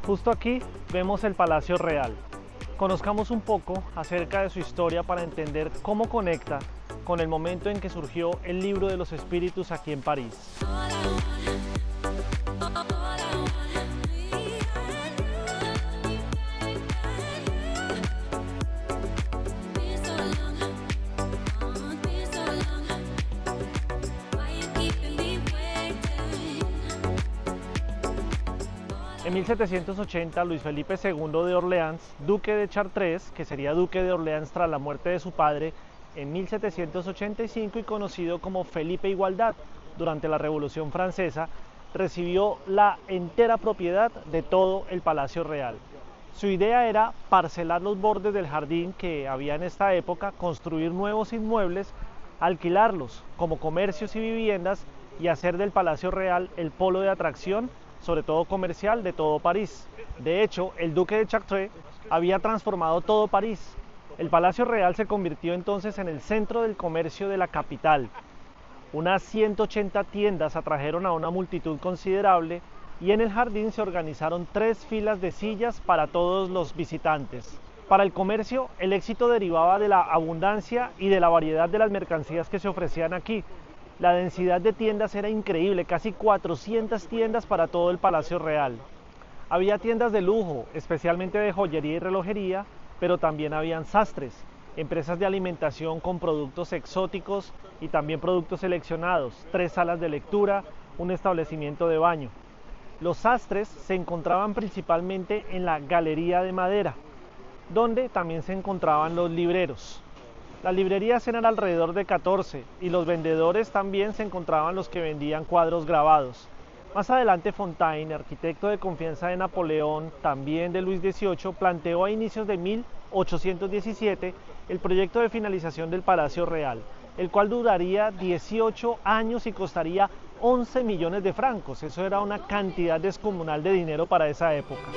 Justo aquí vemos el Palacio Real. Conozcamos un poco acerca de su historia para entender cómo conecta con el momento en que surgió el Libro de los Espíritus aquí en París. En 1780, Luis Felipe II de Orleans, duque de Chartres, que sería duque de Orleans tras la muerte de su padre en 1785 y conocido como Felipe Igualdad durante la Revolución Francesa, recibió la entera propiedad de todo el Palacio Real. Su idea era parcelar los bordes del jardín que había en esta época, construir nuevos inmuebles, alquilarlos como comercios y viviendas y hacer del Palacio Real el polo de atracción, sobre todo comercial, de todo París. De hecho, el duque de Chartres había transformado todo París. El Palacio Real se convirtió entonces en el centro del comercio de la capital. Unas 180 tiendas atrajeron a una multitud considerable y en el jardín se organizaron 3 filas de sillas para todos los visitantes. Para el comercio, el éxito derivaba de la abundancia y de la variedad de las mercancías que se ofrecían aquí. La densidad de tiendas era increíble, casi 400 tiendas para todo el Palacio Real. Había tiendas de lujo, especialmente de joyería y relojería, pero también habían sastres, empresas de alimentación con productos exóticos y también productos seleccionados, 3 salas de lectura, un establecimiento de baño. Los sastres se encontraban principalmente en la Galería de Madera, donde también se encontraban los libreros. Las librerías eran alrededor de 14 y los vendedores también se encontraban los que vendían cuadros grabados. Más adelante Fontaine, arquitecto de confianza de Napoleón, también de Luis XVIII, planteó a inicios de 1817 el proyecto de finalización del Palacio Real, el cual duraría 18 años y costaría 11 millones de francos. Eso era una cantidad descomunal de dinero para esa época.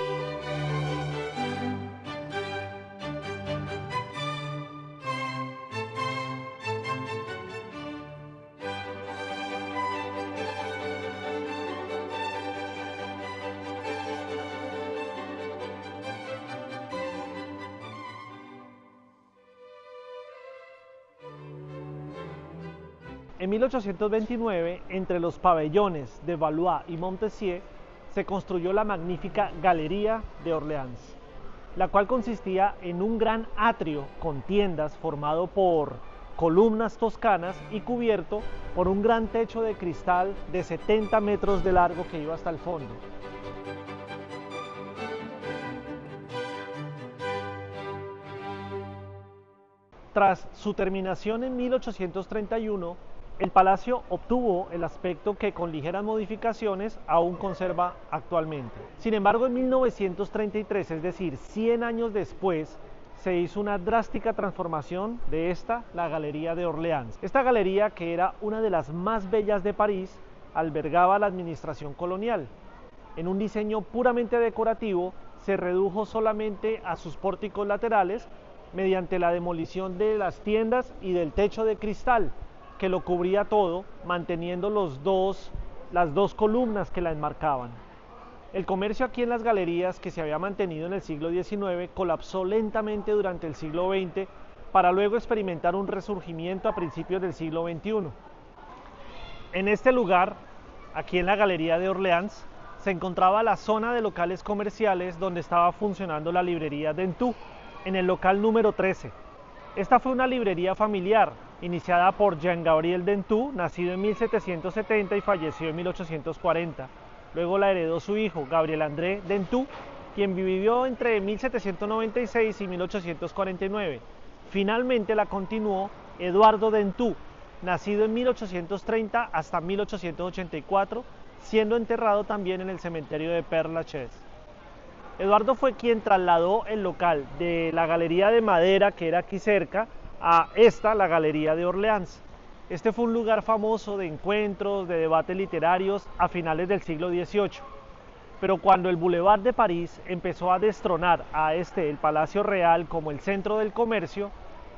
En 1829, entre los pabellones de Valois y Montpensier, se construyó la magnífica Galería de Orleans, la cual consistía en un gran atrio con tiendas formado por columnas toscanas y cubierto por un gran techo de cristal de 70 metros de largo que iba hasta el fondo. Tras su terminación en 1831, el palacio obtuvo el aspecto que con ligeras modificaciones aún conserva actualmente. Sin embargo, en 1933, es decir, 100 años después, se hizo una drástica transformación de la Galería de Orleans. Esta galería, que era una de las más bellas de París, albergaba la administración colonial. En un diseño puramente decorativo, se redujo solamente a sus pórticos laterales mediante la demolición de las tiendas y del techo de cristal, que lo cubría todo, manteniendo las dos columnas que la enmarcaban. El comercio aquí en las galerías, que se había mantenido en el siglo XIX, colapsó lentamente durante el siglo XX para luego experimentar un resurgimiento a principios del siglo XXI. En este lugar, aquí en la Galería de Orleans, se encontraba la zona de locales comerciales donde estaba funcionando la librería Dentu, en el local número 13. Esta fue una librería familiar, iniciada por Jean-Gabriel Dentu, nacido en 1770 y falleció en 1840. Luego la heredó su hijo, Gabriel André Dentu, quien vivió entre 1796 y 1849. Finalmente la continuó Eduardo Dentu, nacido en 1830 hasta 1884, siendo enterrado también en el cementerio de Père Lachaise. Eduardo fue quien trasladó el local de la Galería de Madera, que era aquí cerca, a la Galería de Orleans. Este fue un lugar famoso de encuentros, de debates literarios a finales del siglo XVIII. Pero cuando el Boulevard de París empezó a destronar a el Palacio Real como el centro del comercio,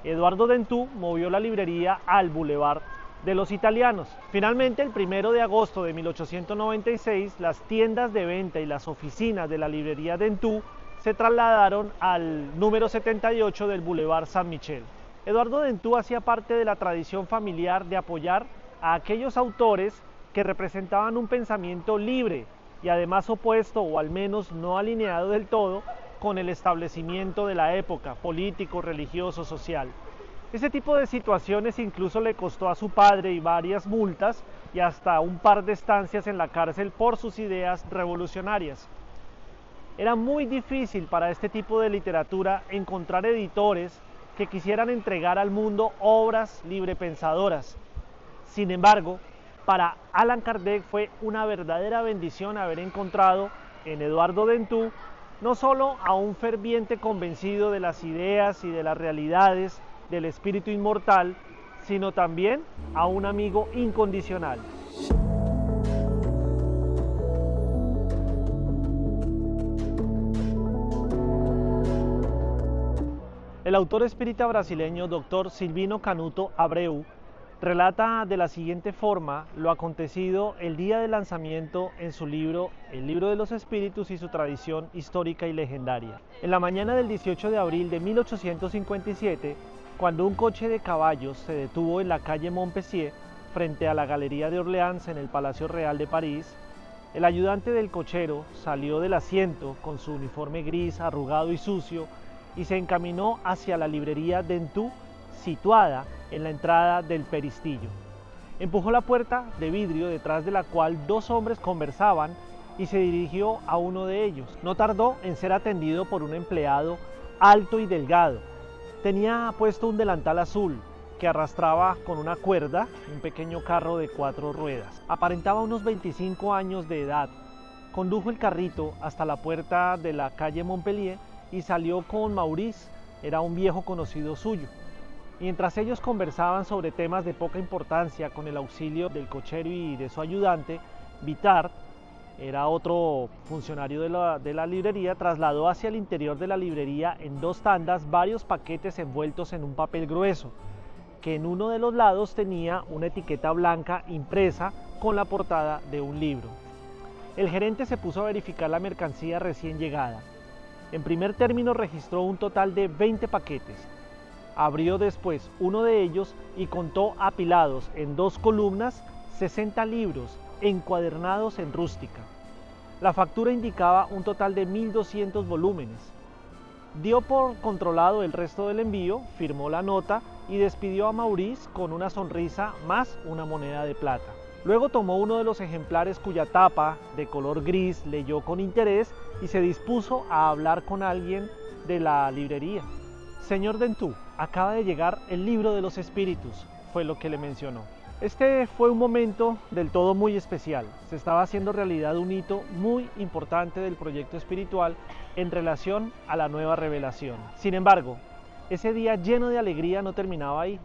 Eduardo Dentu movió la librería al Boulevard de los italianos. Finalmente, el 1 de agosto de 1896, las tiendas de venta y las oficinas de la librería Dentú se trasladaron al número 78 del Boulevard Saint-Michel. Eduardo Dentú hacía parte de la tradición familiar de apoyar a aquellos autores que representaban un pensamiento libre y además opuesto, o al menos no alineado del todo, con el establecimiento de la época, político, religioso, social. Ese tipo de situaciones incluso le costó a su padre y varias multas y hasta un par de estancias en la cárcel por sus ideas revolucionarias. Era muy difícil para este tipo de literatura encontrar editores que quisieran entregar al mundo obras librepensadoras. Sin embargo, para Allan Kardec fue una verdadera bendición haber encontrado en Eduardo Dentú no solo a un ferviente convencido de las ideas y de las realidades del espíritu inmortal, sino también a un amigo incondicional. El autor espírita brasileño Dr. Silvino Canuto Abreu relata de la siguiente forma lo acontecido el día del lanzamiento en su libro El libro de los espíritus y su tradición histórica y legendaria. En la mañana del 18 de abril de 1857, cuando un coche de caballos se detuvo en la calle Montpensier, frente a la Galería de Orleans en el Palacio Real de París, el ayudante del cochero salió del asiento con su uniforme gris arrugado y sucio y se encaminó hacia la librería Dentú, situada en la entrada del peristillo. Empujó la puerta de vidrio detrás de la cual dos hombres conversaban y se dirigió a uno de ellos. No tardó en ser atendido por un empleado alto y delgado. Tenía puesto un delantal azul que arrastraba con una cuerda un pequeño carro de 4 ruedas. Aparentaba unos 25 años de edad. Condujo el carrito hasta la puerta de la calle Montpellier y salió con Maurice, era un viejo conocido suyo. Mientras ellos conversaban sobre temas de poca importancia con el auxilio del cochero y de su ayudante, Vittard, era otro funcionario de la librería, trasladó hacia el interior de la librería en 2 tandas varios paquetes envueltos en un papel grueso, que en uno de los lados tenía una etiqueta blanca impresa con la portada de un libro. El gerente se puso a verificar la mercancía recién llegada. En primer término registró un total de 20 paquetes. Abrió después uno de ellos y contó apilados en 2 columnas 60 libros encuadernados en rústica. La factura indicaba un total de 1.200 volúmenes. Dio por controlado el resto del envío, firmó la nota y despidió a Maurice con una sonrisa más una moneda de plata. Luego tomó uno de los ejemplares cuya tapa, de color gris, leyó con interés y se dispuso a hablar con alguien de la librería. Señor Dentú, acaba de llegar el libro de los espíritus, fue lo que le mencionó. Este fue un momento del todo muy especial. Se estaba haciendo realidad un hito muy importante del proyecto espiritual en relación a la nueva revelación. Sin embargo, ese día lleno de alegría no terminaba ahí.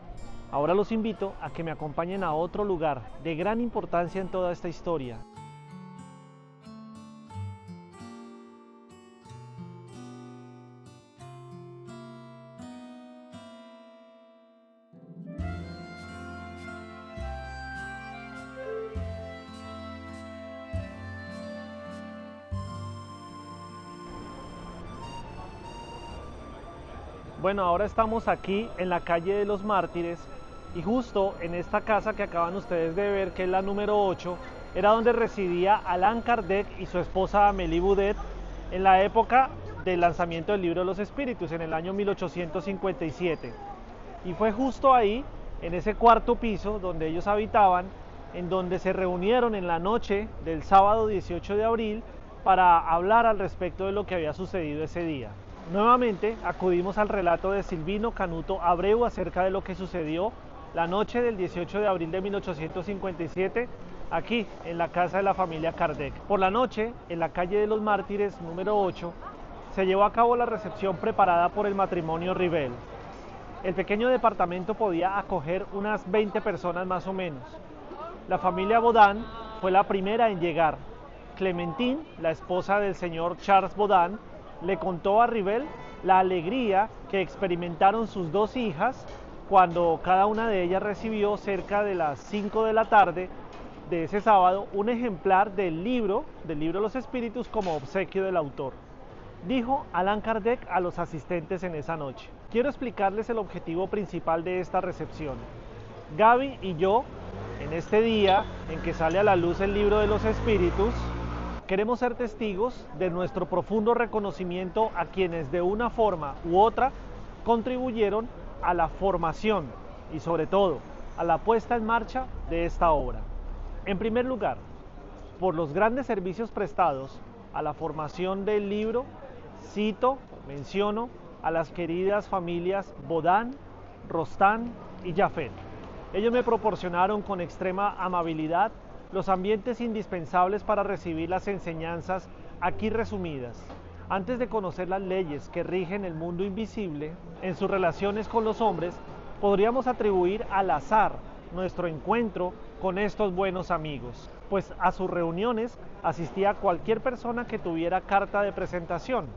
Ahora los invito a que me acompañen a otro lugar de gran importancia en toda esta historia. Bueno, ahora estamos aquí en la calle de los Mártires y justo en esta casa que acaban ustedes de ver, que es la número 8, era donde residía Allan Kardec y su esposa Amélie Boudet en la época del lanzamiento del libro de los espíritus, en el año 1857. Y fue justo ahí, en ese 4.º piso donde ellos habitaban, en donde se reunieron en la noche del sábado 18 de abril para hablar al respecto de lo que había sucedido ese día. Nuevamente acudimos al relato de Silvino Canuto Abreu acerca de lo que sucedió la noche del 18 de abril de 1857 aquí en la casa de la familia Kardec. Por la noche, en la calle de los Mártires número 8, se llevó a cabo la recepción preparada por el matrimonio Rivel. El pequeño departamento podía acoger unas 20 personas más o menos. La familia Baudin fue la primera en llegar. Clementine, la esposa del señor Charles Baudin, le contó a Rivel la alegría que experimentaron sus 2 hijas cuando cada una de ellas recibió cerca de las 5 de la tarde de ese sábado un ejemplar del libro de los espíritus como obsequio del autor. Dijo Allan Kardec a los asistentes en esa noche: quiero explicarles el objetivo principal de esta recepción. Gaby y yo, en este día en que sale a la luz el libro de los espíritus, queremos ser testigos de nuestro profundo reconocimiento a quienes de una forma u otra contribuyeron a la formación y sobre todo a la puesta en marcha de esta obra. En primer lugar, por los grandes servicios prestados a la formación del libro, menciono a las queridas familias Bodán, Rostán y Jafet. Ellos me proporcionaron con extrema amabilidad los ambientes indispensables para recibir las enseñanzas aquí resumidas. Antes de conocer las leyes que rigen el mundo invisible, en sus relaciones con los hombres, podríamos atribuir al azar nuestro encuentro con estos buenos amigos, pues a sus reuniones asistía cualquier persona que tuviera carta de presentación.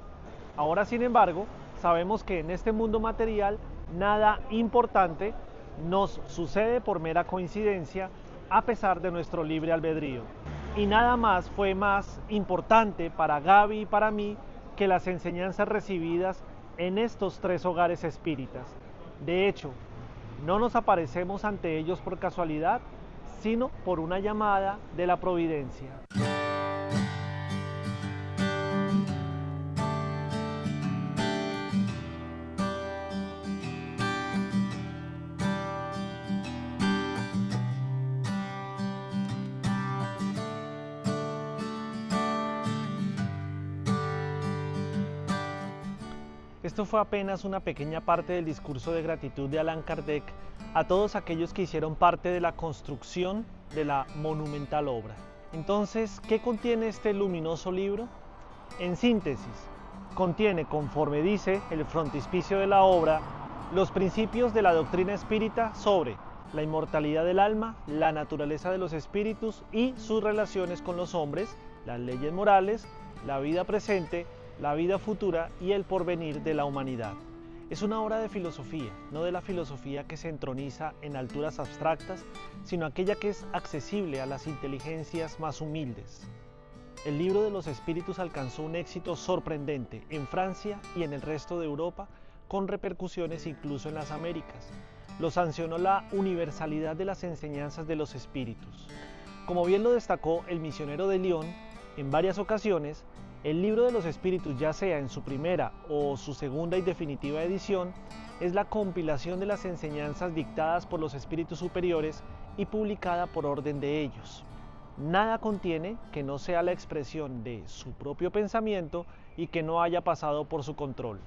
Ahora, sin embargo, sabemos que en este mundo material nada importante nos sucede por mera coincidencia, a pesar de nuestro libre albedrío. Y nada más fue más importante para Gaby y para mí que las enseñanzas recibidas en estos 3 hogares espíritas. De hecho, no nos aparecemos ante ellos por casualidad, sino por una llamada de la providencia. Esto fue apenas una pequeña parte del discurso de gratitud de Allan Kardec a todos aquellos que hicieron parte de la construcción de la monumental obra. Entonces, ¿qué contiene este luminoso libro? En síntesis, contiene, conforme dice el frontispicio de la obra, los principios de la doctrina espírita sobre la inmortalidad del alma, la naturaleza de los espíritus y sus relaciones con los hombres, las leyes morales, la vida presente, la vida futura y el porvenir de la humanidad. Es una obra de filosofía, no de la filosofía que se entroniza en alturas abstractas, sino aquella que es accesible a las inteligencias más humildes. El libro de los espíritus alcanzó un éxito sorprendente en Francia y en el resto de Europa, con repercusiones incluso en las Américas. Lo sancionó la universalidad de las enseñanzas de los espíritus. Como bien lo destacó el misionero de Lyon en varias ocasiones, el libro de los espíritus, ya sea en su primera o su segunda y definitiva edición, es la compilación de las enseñanzas dictadas por los espíritus superiores y publicada por orden de ellos. Nada contiene que no sea la expresión de su propio pensamiento y que no haya pasado por su control.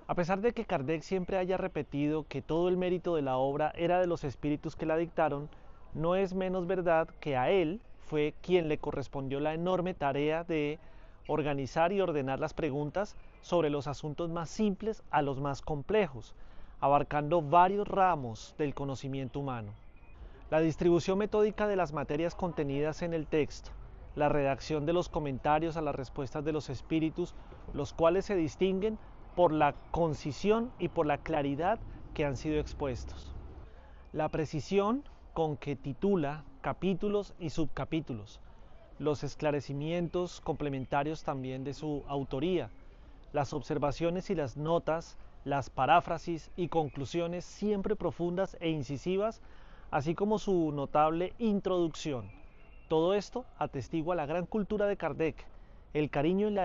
A pesar de que Kardec siempre haya repetido que todo el mérito de la obra era de los espíritus que la dictaron, no es menos verdad que a él fue quien le correspondió la enorme tarea de organizar y ordenar las preguntas sobre los asuntos más simples a los más complejos, abarcando varios ramos del conocimiento humano. La distribución metódica de las materias contenidas en el texto, la redacción de los comentarios a las respuestas de los espíritus, los cuales se distinguen por la concisión y por la claridad que han sido expuestos. La precisión con que titula capítulos y subcapítulos, los esclarecimientos complementarios también de su autoría, las observaciones y las notas, las paráfrasis y conclusiones siempre profundas e incisivas, así como su notable introducción. Todo esto atestigua la gran cultura de Kardec, el cariño y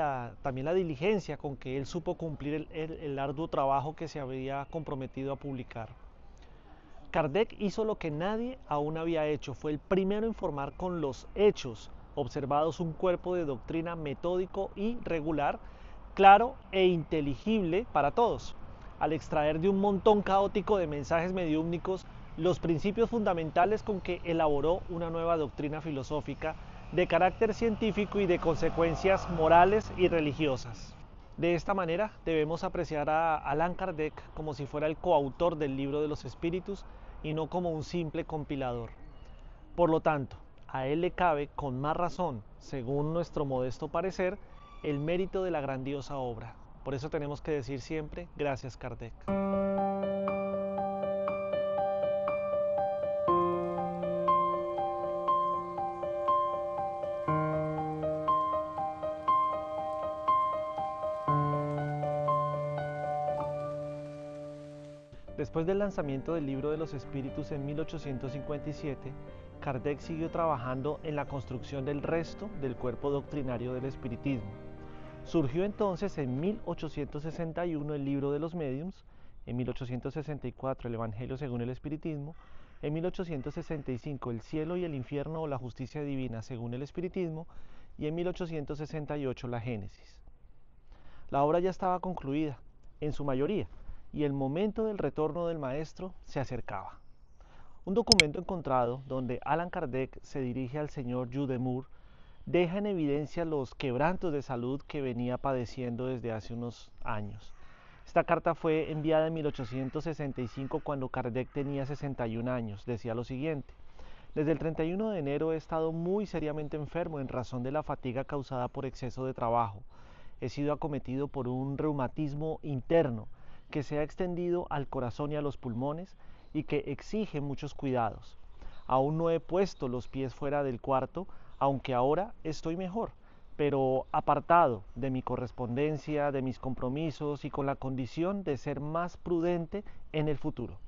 también la diligencia con que él supo cumplir el arduo trabajo que se había comprometido a publicar. Kardec hizo lo que nadie aún había hecho, fue el primero en formar con los hechos observados un cuerpo de doctrina metódico y regular, claro e inteligible para todos, al extraer de un montón caótico de mensajes mediúmnicos los principios fundamentales con que elaboró una nueva doctrina filosófica de carácter científico y de consecuencias morales y religiosas. De esta manera debemos apreciar a Allan Kardec como si fuera el coautor del libro de los espíritus y no como un simple compilador. Por lo tanto, a él le cabe con más razón, según nuestro modesto parecer, el mérito de la grandiosa obra. Por eso tenemos que decir siempre, gracias Kardec. Después del lanzamiento del Libro de los Espíritus en 1857, Kardec siguió trabajando en la construcción del resto del cuerpo doctrinario del espiritismo. Surgió entonces en 1861 el Libro de los Médiuns, en 1864 el Evangelio según el Espiritismo, en 1865 El cielo y el infierno o la justicia divina según el Espiritismo y en 1868 la Génesis. La obra ya estaba concluida, en su mayoría, y el momento del retorno del maestro se acercaba. Un documento encontrado donde Allan Kardec se dirige al señor Judemur deja en evidencia los quebrantos de salud que venía padeciendo desde hace unos años. Esta carta fue enviada en 1865 cuando Kardec tenía 61 años. Decía lo siguiente: desde el 31 de enero he estado muy seriamente enfermo en razón de la fatiga causada por exceso de trabajo. He sido acometido por un reumatismo interno que se ha extendido al corazón y a los pulmones y que exige muchos cuidados. Aún no he puesto los pies fuera del cuarto, aunque ahora estoy mejor, pero apartado de mi correspondencia, de mis compromisos y con la condición de ser más prudente en el futuro.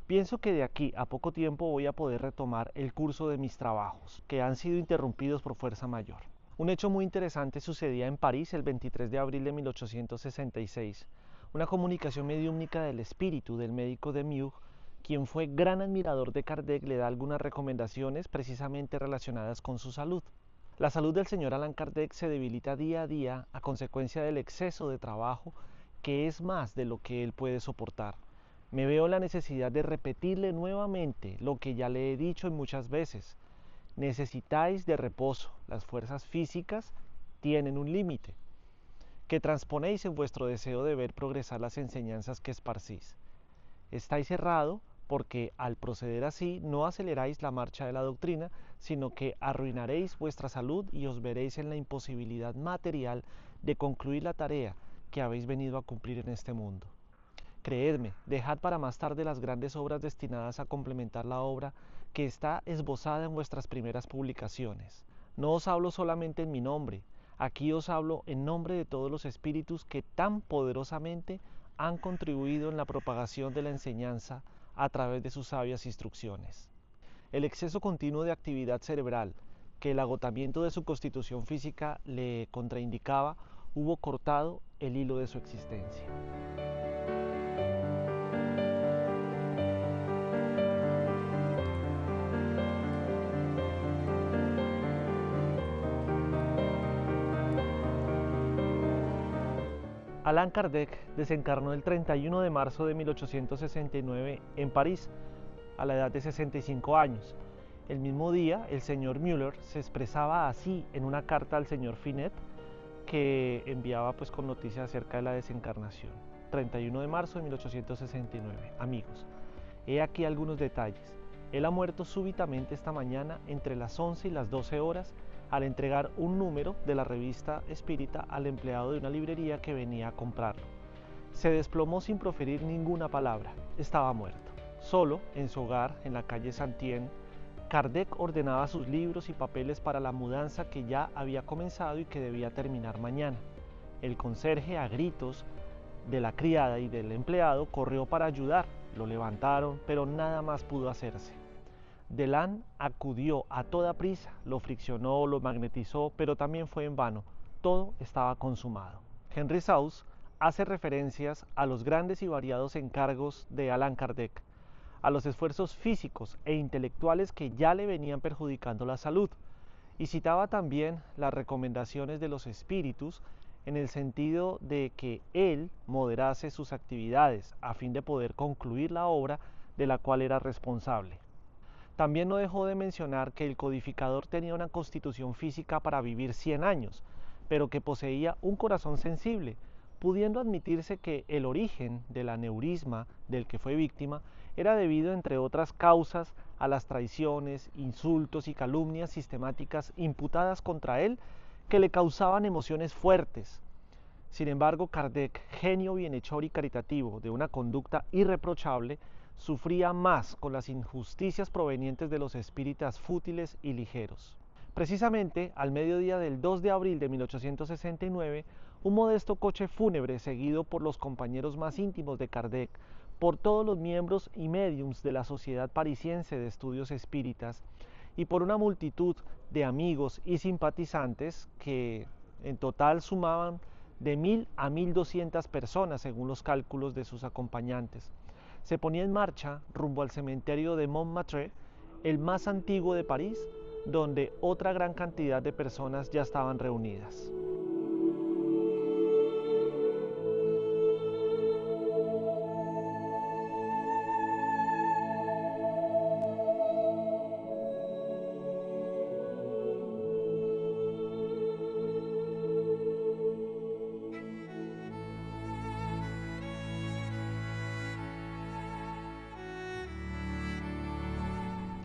Pienso que de aquí a poco tiempo voy a poder retomar el curso de mis trabajos, que han sido interrumpidos por fuerza mayor. Un hecho muy interesante sucedía en París el 23 de abril de 1866. Una comunicación mediúmnica del espíritu del médico de Meaux, quien fue gran admirador de Kardec, le da algunas recomendaciones precisamente relacionadas con su salud. La salud del señor Allan Kardec se debilita día a día a consecuencia del exceso de trabajo, que es más de lo que él puede soportar. Me veo la necesidad de repetirle nuevamente lo que ya le he dicho muchas veces. Necesitáis de reposo, las fuerzas físicas tienen un límite, que transponéis en vuestro deseo de ver progresar las enseñanzas que esparcís. Estáis errado porque al proceder así no aceleráis la marcha de la doctrina, sino que arruinaréis vuestra salud y os veréis en la imposibilidad material de concluir la tarea que habéis venido a cumplir en este mundo. Creedme, dejad para más tarde las grandes obras destinadas a complementar la obra que está esbozada en vuestras primeras publicaciones. No os hablo solamente en mi nombre, aquí os hablo en nombre de todos los espíritus que tan poderosamente han contribuido en la propagación de la enseñanza a través de sus sabias instrucciones. El exceso continuo de actividad cerebral, que el agotamiento de su constitución física le contraindicaba, hubo cortado el hilo de su existencia. Allan Kardec desencarnó el 31 de marzo de 1869 en París, a la edad de 65 años. El mismo día, el señor Müller se expresaba así en una carta al señor Finet, que enviaba con noticias acerca de la desencarnación. 31 de marzo de 1869. Amigos, he aquí algunos detalles. Él ha muerto súbitamente esta mañana entre las 11 y las 12 horas al entregar un número de la revista espírita al empleado de una librería que venía a comprarlo. Se desplomó sin proferir ninguna palabra. Estaba muerto. Solo, en su hogar, en la calle Saint-Étienne, Kardec ordenaba sus libros y papeles para la mudanza que ya había comenzado y que debía terminar mañana. El conserje, a gritos de la criada y del empleado, corrió para ayudar. Lo levantaron, pero nada más pudo hacerse. Deland acudió a toda prisa, lo friccionó, lo magnetizó, pero también fue en vano. Todo estaba consumado. Henry Sauce hace referencias a los grandes y variados encargos de Allan Kardec, a los esfuerzos físicos e intelectuales que ya le venían perjudicando la salud, y citaba también las recomendaciones de los espíritus en el sentido de que él moderase sus actividades a fin de poder concluir la obra de la cual era responsable. También no dejó de mencionar que el codificador tenía una constitución física para vivir 100 años, pero que poseía un corazón sensible, pudiendo admitirse que el origen del aneurisma del que fue víctima era debido, entre otras causas, a las traiciones, insultos y calumnias sistemáticas imputadas contra él que le causaban emociones fuertes. Sin embargo, Kardec, genio bienhechor y caritativo de una conducta irreprochable, sufría más con las injusticias provenientes de los espíritas fútiles y ligeros. Precisamente, al mediodía del 2 de abril de 1869, un modesto coche fúnebre, seguido por los compañeros más íntimos de Kardec, por todos los miembros y médiums de la Sociedad Parisiense de Estudios Espíritas y por una multitud de amigos y simpatizantes que en total sumaban de 1000 a 1200 personas según los cálculos de sus acompañantes. Se ponía en marcha rumbo al cementerio de Montmartre, el más antiguo de París, donde otra gran cantidad de personas ya estaban reunidas.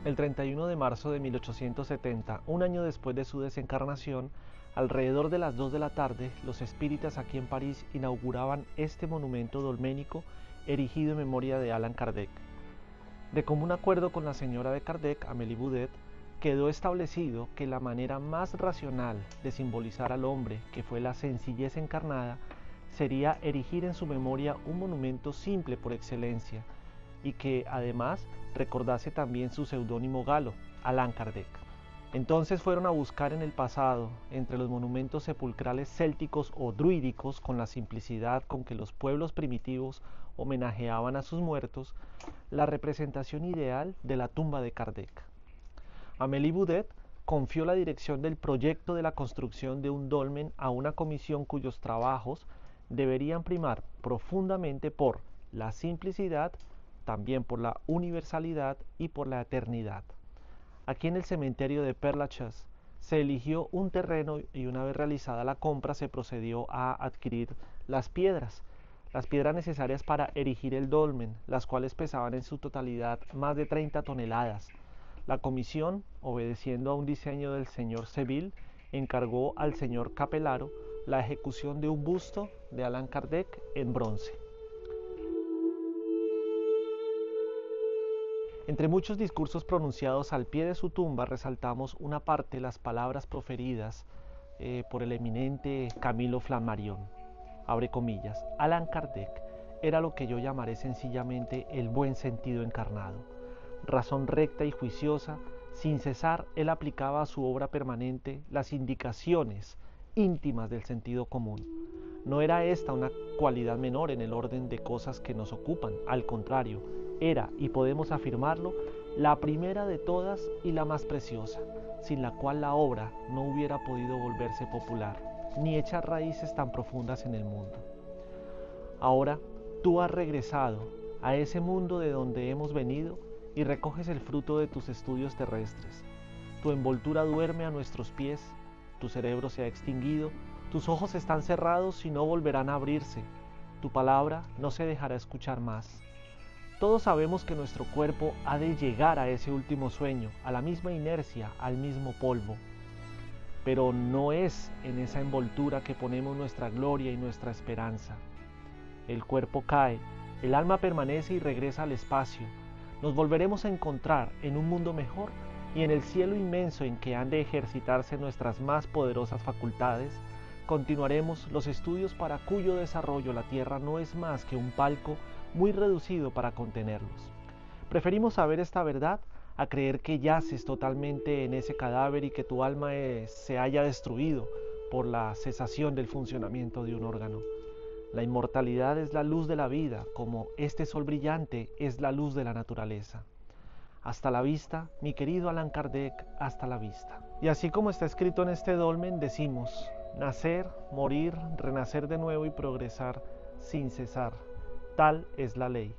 El 31 de marzo de 1870, un año después de su desencarnación, alrededor de las 2 de la tarde, los espíritas aquí en París inauguraban este monumento dolménico erigido en memoria de Allan Kardec. De común acuerdo con la señora de Kardec, Amélie Boudet, quedó establecido que la manera más racional de simbolizar al hombre, que fue la sencillez encarnada, sería erigir en su memoria un monumento simple por excelencia, y que además recordase también su seudónimo galo, Allan Kardec. Entonces fueron a buscar en el pasado, entre los monumentos sepulcrales célticos o druídicos, con la simplicidad con que los pueblos primitivos homenajeaban a sus muertos, la representación ideal de la tumba de Kardec. Amélie Boudet confió la dirección del proyecto de la construcción de un dolmen a una comisión cuyos trabajos deberían primar profundamente por la simplicidad, también por la universalidad y por la eternidad. Aquí en el cementerio de Père Lachaise se eligió un terreno y una vez realizada la compra se procedió a adquirir las piedras necesarias para erigir el dolmen, las cuales pesaban en su totalidad más de 30 toneladas. La comisión, obedeciendo a un diseño del señor Seville, encargó al señor Capellaro la ejecución de un busto de Allan Kardec en bronce. Entre muchos discursos pronunciados al pie de su tumba resaltamos una parte, las palabras proferidas por el eminente Camilo Flammarion. Abre comillas, Allan Kardec era lo que yo llamaré sencillamente el buen sentido encarnado. Razón recta y juiciosa, sin cesar él aplicaba a su obra permanente las indicaciones íntimas del sentido común. No era esta una cualidad menor en el orden de cosas que nos ocupan, al contrario, era, y podemos afirmarlo, la primera de todas y la más preciosa, sin la cual la obra no hubiera podido volverse popular, ni echar raíces tan profundas en el mundo. Ahora, tú has regresado a ese mundo de donde hemos venido y recoges el fruto de tus estudios terrestres. Tu envoltura duerme a nuestros pies, tu cerebro se ha extinguido, tus ojos están cerrados y no volverán a abrirse, tu palabra no se dejará escuchar más. Todos sabemos que nuestro cuerpo ha de llegar a ese último sueño, a la misma inercia, al mismo polvo. Pero no es en esa envoltura que ponemos nuestra gloria y nuestra esperanza. El cuerpo cae, el alma permanece y regresa al espacio. Nos volveremos a encontrar en un mundo mejor y en el cielo inmenso en que han de ejercitarse nuestras más poderosas facultades, continuaremos los estudios para cuyo desarrollo la Tierra no es más que un palco muy reducido para contenerlos. Preferimos saber esta verdad a creer que yaces totalmente en ese cadáver y que tu alma se haya destruido por la cesación del funcionamiento de un órgano. La inmortalidad es la luz de la vida, como este sol brillante es la luz de la naturaleza. Hasta la vista, mi querido Allan Kardec, hasta la vista. Y así como está escrito en este dolmen, decimos: nacer, morir, renacer de nuevo y progresar sin cesar. Tal es la ley.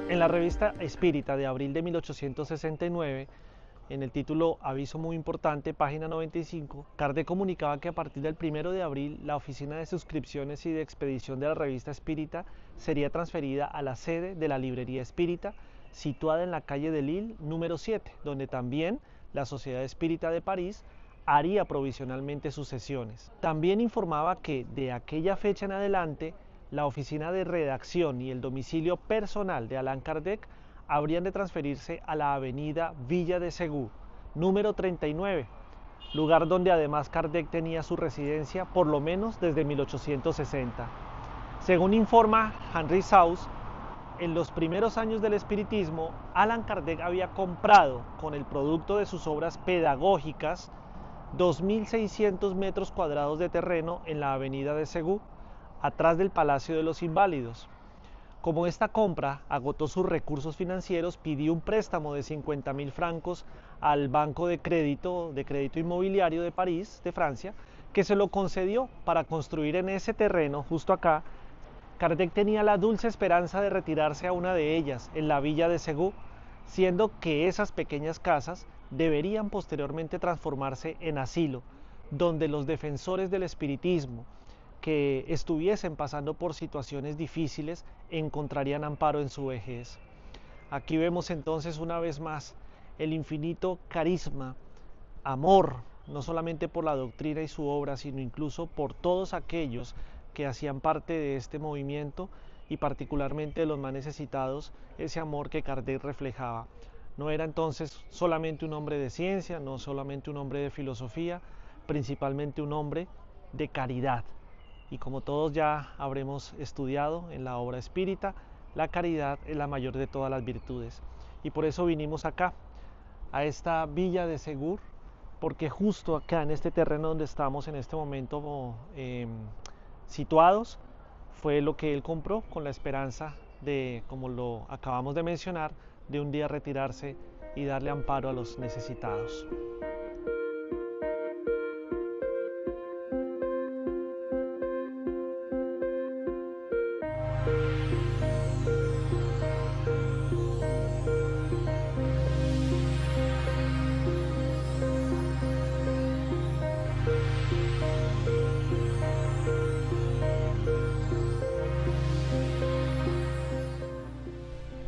En la revista Espírita de abril de 1869, en el título Aviso muy importante, página 95, Kardec comunicaba que a partir del 1 de abril la oficina de suscripciones y de expedición de la revista Espírita sería transferida a la sede de la librería Espírita, situada en la calle de Lille número 7, donde también la Sociedad Espírita de París haría provisionalmente sus sesiones. También informaba que de aquella fecha en adelante la oficina de redacción y el domicilio personal de Allan Kardec habrían de transferirse a la avenida Villa de Segú, número 39, lugar donde además Kardec tenía su residencia por lo menos desde 1860. Según informa Henry Sauss, en los primeros años del espiritismo, Allan Kardec había comprado con el producto de sus obras pedagógicas 2.600 metros cuadrados de terreno en la avenida de Segú, atrás del Palacio de los Inválidos. Como esta compra agotó sus recursos financieros, pidió un préstamo de 50.000 francos al Banco de Crédito Inmobiliario de París, de Francia, que se lo concedió para construir en ese terreno, justo acá. Kardec tenía la dulce esperanza de retirarse a una de ellas, en la Villa de Segú, siendo que esas pequeñas casas deberían posteriormente transformarse en asilo, donde los defensores del espiritismo que estuviesen pasando por situaciones difíciles encontrarían amparo en su vejez. Aquí vemos entonces una vez más el infinito carisma, amor, no solamente por la doctrina y su obra, sino incluso por todos aquellos que hacían parte de este movimiento y particularmente de los más necesitados, ese amor que Kardec reflejaba. No era entonces solamente un hombre de ciencia, no solamente un hombre de filosofía, principalmente un hombre de caridad. Y como todos ya habremos estudiado en la obra espírita, la caridad es la mayor de todas las virtudes. Y por eso vinimos acá, a esta Villa de Segú, porque justo acá en este terreno donde estamos en este momento situados, fue lo que él compró con la esperanza de, como lo acabamos de mencionar, de un día retirarse y darle amparo a los necesitados.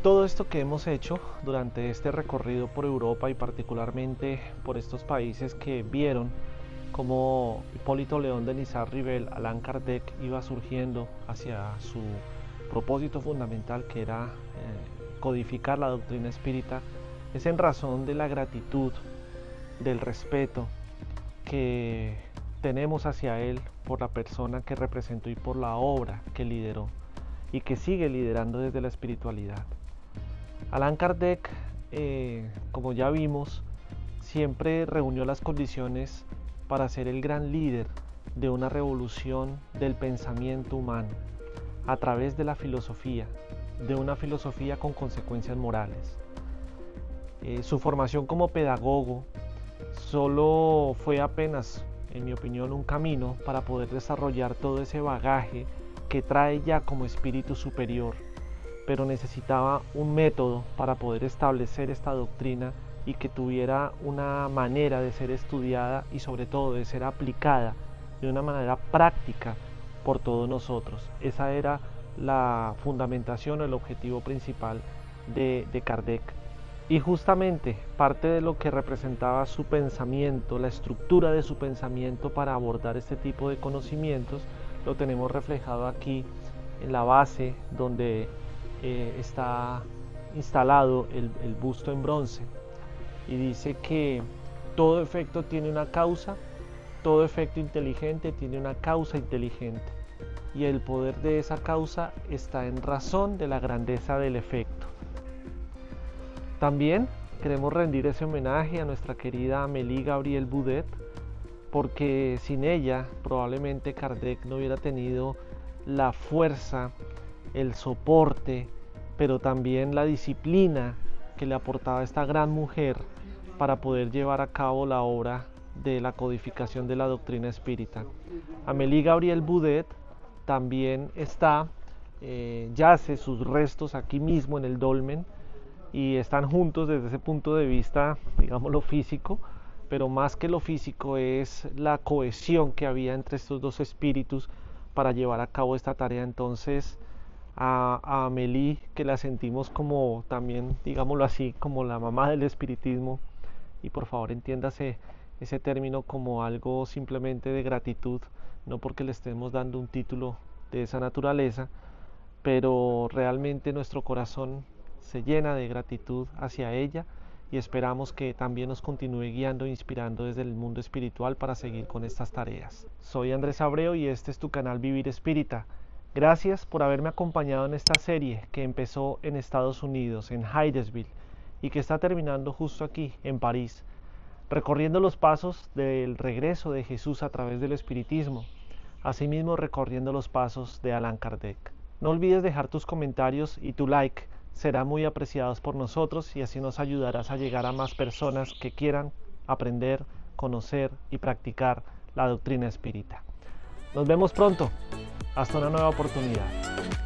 Todo esto que hemos hecho durante este recorrido por Europa y particularmente por estos países que vieron cómo Hipólito León de Nizar-Rivel, Allan Kardec, iba surgiendo hacia su propósito fundamental, que era codificar la doctrina espírita, es en razón de la gratitud, del respeto que tenemos hacia él por la persona que representó y por la obra que lideró y que sigue liderando desde la espiritualidad. Allan Kardec, como ya vimos, siempre reunió las condiciones para ser el gran líder de una revolución del pensamiento humano a través de la filosofía, de una filosofía con consecuencias morales. Su formación como pedagogo solo fue apenas, en mi opinión, un camino para poder desarrollar todo ese bagaje que trae ya como espíritu superior, pero necesitaba un método para poder establecer esta doctrina y que tuviera una manera de ser estudiada y sobre todo de ser aplicada de una manera práctica por todos nosotros. Esa era la fundamentación, el objetivo principal de Kardec. Y justamente parte de lo que representaba su pensamiento, la estructura de su pensamiento para abordar este tipo de conocimientos, lo tenemos reflejado aquí en la base donde está instalado el busto en bronce, y dice que todo efecto tiene una causa, todo efecto inteligente tiene una causa inteligente, y el poder de esa causa está en razón de la grandeza del efecto. También queremos rendir ese homenaje a nuestra querida Amélie Gabrielle Boudet, porque sin ella probablemente Kardec no hubiera tenido la fuerza, el soporte, pero también la disciplina que le aportaba esta gran mujer para poder llevar a cabo la obra de la codificación de la doctrina espírita. Amélie Gabrielle Boudet también yace sus restos aquí mismo en el dolmen, y están juntos desde ese punto de vista, digamos, lo físico, pero más que lo físico es la cohesión que había entre estos dos espíritus para llevar a cabo esta tarea. Entonces a Amélie, que la sentimos como también, digámoslo así, como la mamá del espiritismo, y por favor entiéndase ese término como algo simplemente de gratitud, no porque le estemos dando un título de esa naturaleza, pero realmente nuestro corazón se llena de gratitud hacia ella y esperamos que también nos continúe guiando e inspirando desde el mundo espiritual para seguir con estas tareas. Soy Andrés Abreu y este es tu canal Vivir Espírita. Gracias por haberme acompañado en esta serie que empezó en Estados Unidos, en Hydesville, y que está terminando justo aquí, en París, recorriendo los pasos del regreso de Jesús a través del espiritismo, asimismo recorriendo los pasos de Allan Kardec. No olvides dejar tus comentarios y tu like, serán muy apreciados por nosotros y así nos ayudarás a llegar a más personas que quieran aprender, conocer y practicar la doctrina espírita. Nos vemos pronto, hasta una nueva oportunidad.